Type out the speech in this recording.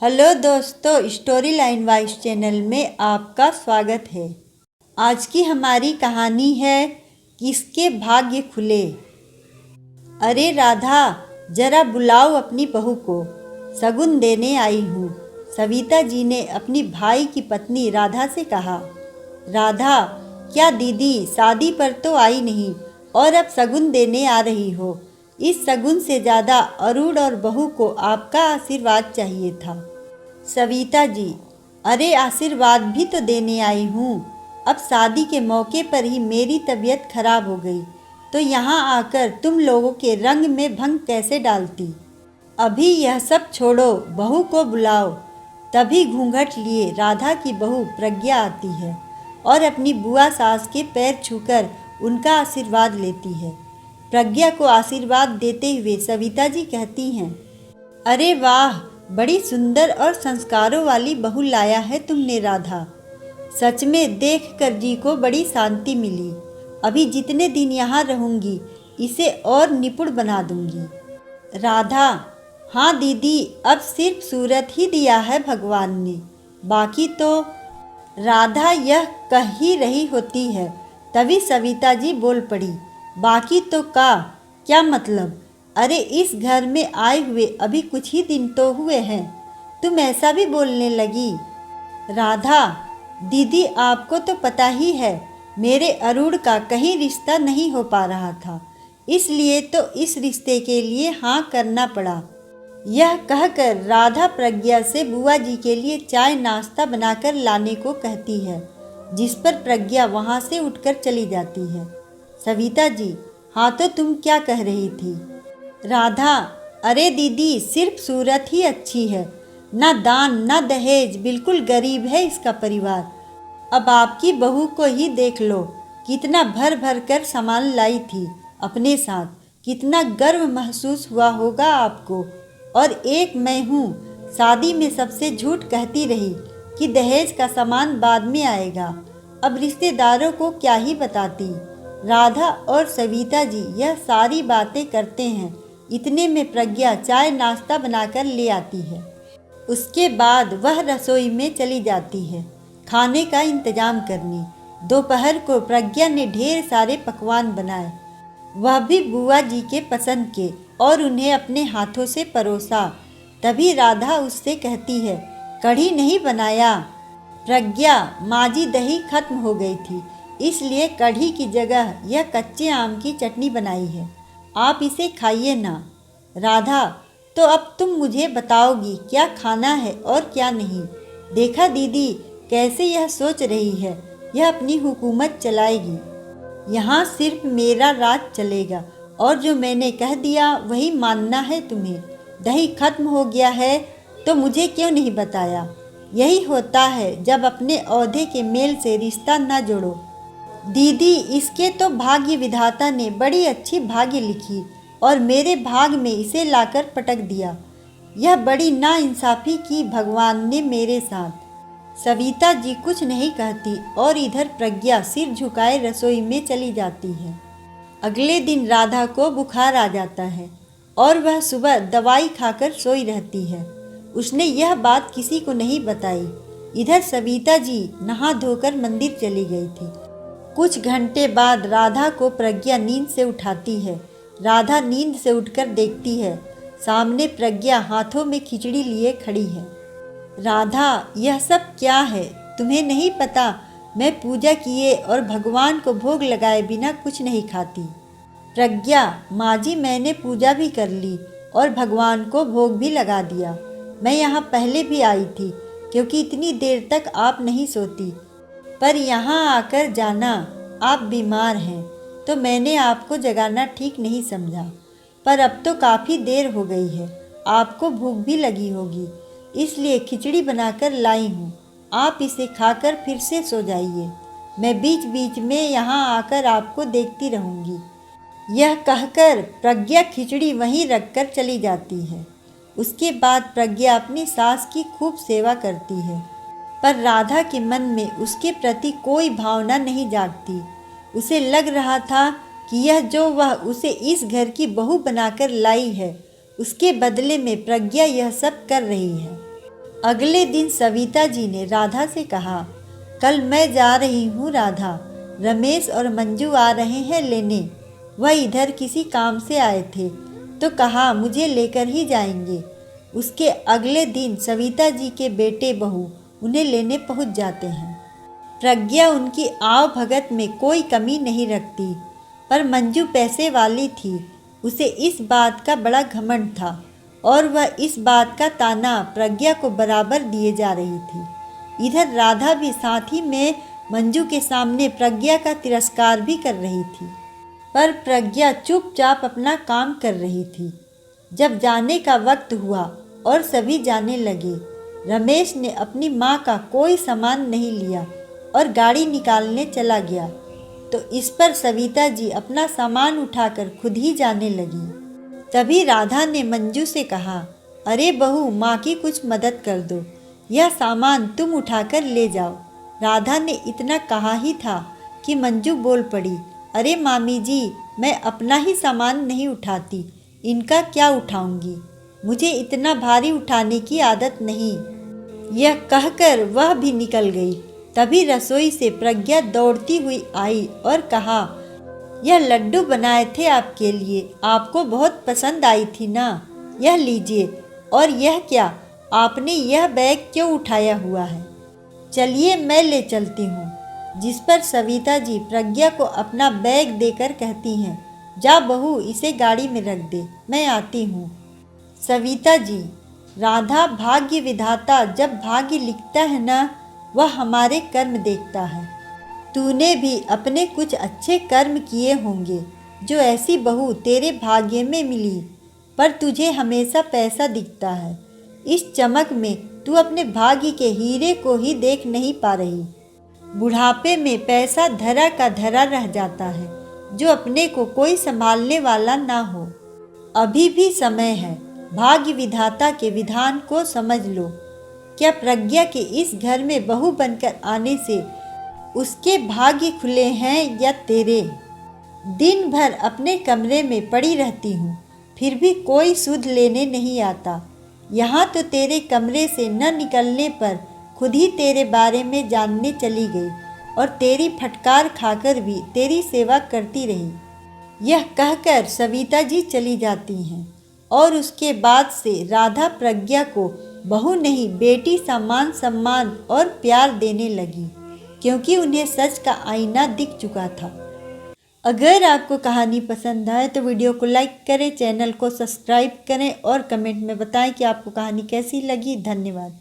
Hello दोस्तों, story line wise channel में आपका स्वागत है। आज की हमारी कहानी है किसके भाग्य खुले। अरे राधा, जरा बुलाओ अपनी बहू को, शगुन देने आई हूँ। सविता जी ने अपनी भाई की पत्नी राधा से कहा। राधा, क्या दीदी शादी पर तो आई नहीं और अब शगुन देने आ रही हो? इस शगुन से ज़्यादा अरुण और बहू को आपका आशीर्वाद चाहिए था। सविता जी, अरे आशीर्वाद भी तो देने आई हूँ। अब शादी के मौके पर ही मेरी तबीयत खराब हो गई तो यहाँ आकर तुम लोगों के रंग में भंग कैसे डालती। अभी यह सब छोड़ो, बहू को बुलाओ। तभी घूंघट लिए राधा की बहू प्रज्ञा आती है और अपनी बुआ सास के पैर छूकर उनका आशीर्वाद लेती है। प्रज्ञा को आशीर्वाद देते हुए सविता जी कहती हैं, अरे वाह, बड़ी सुंदर और संस्कारों वाली बहू लाया है तुमने राधा। सच में देखकर जी को बड़ी शांति मिली। अभी जितने दिन यहाँ रहूँगी इसे और निपुण बना दूँगी। राधा, हाँ दीदी, अब सिर्फ सूरत ही दिया है भगवान ने, बाकी तो। राधा यह कह ही रही होती है, तभी सविता जी बोल पड़ी, बाकी तो का क्या मतलब? अरे इस घर में आए हुए अभी कुछ ही दिन तो हुए हैं, तुम ऐसा भी बोलने लगी। राधा दीदी, आपको तो पता ही है मेरे अरुण का कहीं रिश्ता नहीं हो पा रहा था, इसलिए तो इस रिश्ते के लिए हाँ करना पड़ा। यह कहकर राधा प्रज्ञा से बुआ जी के लिए चाय नाश्ता बनाकर लाने को कहती है, जिस पर प्रज्ञा वहाँ से उठकर चली जाती है। सविता जी, हाँ तो तुम क्या कह रही थी? राधा, अरे दीदी, सिर्फ सूरत ही अच्छी है, ना दान ना दहेज, बिल्कुल गरीब है इसका परिवार। अब आपकी बहू को ही देख लो, कितना भर भर कर सामान लाई थी अपने साथ, कितना गर्व महसूस हुआ होगा आपको। और एक मैं हूँ, शादी में सबसे झूठ कहती रही कि दहेज का सामान बाद में आएगा, अब रिश्तेदारों को क्या ही बताती। राधा और सविता जी यह सारी बातें करते हैं, इतने में प्रज्ञा चाय नाश्ता बनाकर ले आती है। उसके बाद वह रसोई में चली जाती है खाने का इंतजाम करने। दोपहर को प्रज्ञा ने ढेर सारे पकवान बनाए, वह भी बुआ जी के पसंद के, और उन्हें अपने हाथों से परोसा। तभी राधा उससे कहती है, कढ़ी नहीं बनाया? प्रज्ञा, माजी दही खत्म हो गई थी, इसलिए कढ़ी की जगह यह कच्चे आम की चटनी बनाई है, आप इसे खाइए ना। राधा, तो अब तुम मुझे बताओगी क्या खाना है और क्या नहीं। देखा दीदी कैसे यह सोच रही है, यह अपनी हुकूमत चलाएगी। यहाँ सिर्फ मेरा राज चलेगा और जो मैंने कह दिया वही मानना है तुम्हें। दही खत्म हो गया है तो मुझे क्यों नहीं बताया? यही होता है जब अपने ओहदे के मेल से रिश्ता न जोड़ो। दीदी, इसके तो भाग्य विधाता ने बड़ी अच्छी भाग्य लिखी और मेरे भाग में इसे लाकर पटक दिया। यह बड़ी नाइंसाफ़ी की भगवान ने मेरे साथ। सविता जी कुछ नहीं कहती और इधर प्रज्ञा सिर झुकाए रसोई में चली जाती है। अगले दिन राधा को बुखार आ जाता है और वह सुबह दवाई खाकर सोई रहती है। उसने यह बात किसी को नहीं बताई। इधर सविता जी नहा धोकर मंदिर चली गई थी। कुछ घंटे बाद राधा को प्रज्ञा नींद से उठाती है। राधा नींद से उठकर देखती है, सामने प्रज्ञा हाथों में खिचड़ी लिए खड़ी है। राधा, यह सब क्या है? तुम्हें नहीं पता मैं पूजा किए और भगवान को भोग लगाए बिना कुछ नहीं खाती। प्रज्ञा, माँ जी, मैंने पूजा भी कर ली और भगवान को भोग भी लगा दिया। मैं यहाँ पहले भी आई थी क्योंकि इतनी देर तक आप नहीं सोती, पर यहाँ आकर जाना आप बीमार हैं तो मैंने आपको जगाना ठीक नहीं समझा। पर अब तो काफ़ी देर हो गई है, आपको भूख भी लगी होगी, इसलिए खिचड़ी बनाकर लाई हूँ, आप इसे खाकर फिर से सो जाइए। मैं बीच बीच में यहाँ आकर आपको देखती रहूँगी। यह कहकर प्रज्ञा खिचड़ी वहीं रखकर चली जाती है। उसके बाद प्रज्ञा अपनी सास की खूब सेवा करती है, पर राधा के मन में उसके प्रति कोई भावना नहीं जागती। उसे लग रहा था कि यह जो वह उसे इस घर की बहू बनाकर लाई है, उसके बदले में प्रज्ञा यह सब कर रही है। अगले दिन सविता जी ने राधा से कहा, कल मैं जा रही हूँ राधा, रमेश और मंजू आ रहे हैं लेने। वह इधर किसी काम से आए थे तो कहा मुझे लेकर ही जाएंगे। उसके अगले दिन सविता जी के बेटे बहू उन्हें लेने पहुँच जाते हैं। प्रज्ञा उनकी आव भगत में कोई कमी नहीं रखती, पर मंजू पैसे वाली थी। उसे इस बात का बड़ा घमंड था और वह इस बात का ताना प्रज्ञा को बराबर दिए जा रही थी। इधर राधा भी साथ ही में मंजू के सामने प्रज्ञा का तिरस्कार भी कर रही थी, पर प्रज्ञा चुपचाप अपना काम कर रही थी। जब जाने का वक्त हुआ और सभी जाने लगे, रमेश ने अपनी माँ का कोई सामान नहीं लिया और गाड़ी निकालने चला गया, तो इस पर सविता जी अपना सामान उठाकर खुद ही जाने लगी। तभी राधा ने मंजू से कहा, अरे बहू, माँ की कुछ मदद कर दो, यह सामान तुम उठाकर ले जाओ। राधा ने इतना कहा ही था कि मंजू बोल पड़ी, अरे मामी जी, मैं अपना ही सामान नहीं उठाती, इनका क्या उठाऊंगी, मुझे इतना भारी उठाने की आदत नहीं। यह कहकर वह भी निकल गई। तभी रसोई से प्रज्ञा दौड़ती हुई आई और कहा, यह लड्डू बनाए थे आपके लिए, आपको बहुत पसंद आई थी ना, यह लीजिए। और यह क्या, आपने यह बैग क्यों उठाया हुआ है? चलिए मैं ले चलती हूँ। जिस पर सविता जी प्रज्ञा को अपना बैग देकर कहती हैं, जा बहू, इसे गाड़ी में रख दे, मैं आती हूँ। सविता जी, राधा, भाग्य विधाता जब भाग्य लिखता है ना, वह हमारे कर्म देखता है। तूने भी अपने कुछ अच्छे कर्म किए होंगे जो ऐसी बहू तेरे भाग्य में मिली, पर तुझे हमेशा पैसा दिखता है। इस चमक में तू अपने भाग्य के हीरे को ही देख नहीं पा रही। बुढ़ापे में पैसा धरा का धरा रह जाता है, जो अपने को कोई संभालने वाला ना हो। अभी भी समय है, भाग्य विधाता के विधान को समझ लो। क्या प्रज्ञा के इस घर में बहू बनकर आने से उसके भाग्य खुले हैं या तेरे? दिन भर अपने कमरे में पड़ी रहती हूँ, फिर भी कोई सुध लेने नहीं आता। यहाँ तो तेरे कमरे से न निकलने पर खुद ही तेरे बारे में जानने चली गई और तेरी फटकार खाकर भी तेरी सेवा करती रही। यह कहकर सविता जी चली जाती हैं और उसके बाद से राधा प्रज्ञा को बहू नहीं, बेटी समान सम्मान और प्यार देने लगी, क्योंकि उन्हें सच का आईना दिख चुका था। अगर आपको कहानी पसंद आए तो वीडियो को लाइक करें, चैनल को सब्सक्राइब करें और कमेंट में बताएं कि आपको कहानी कैसी लगी। धन्यवाद।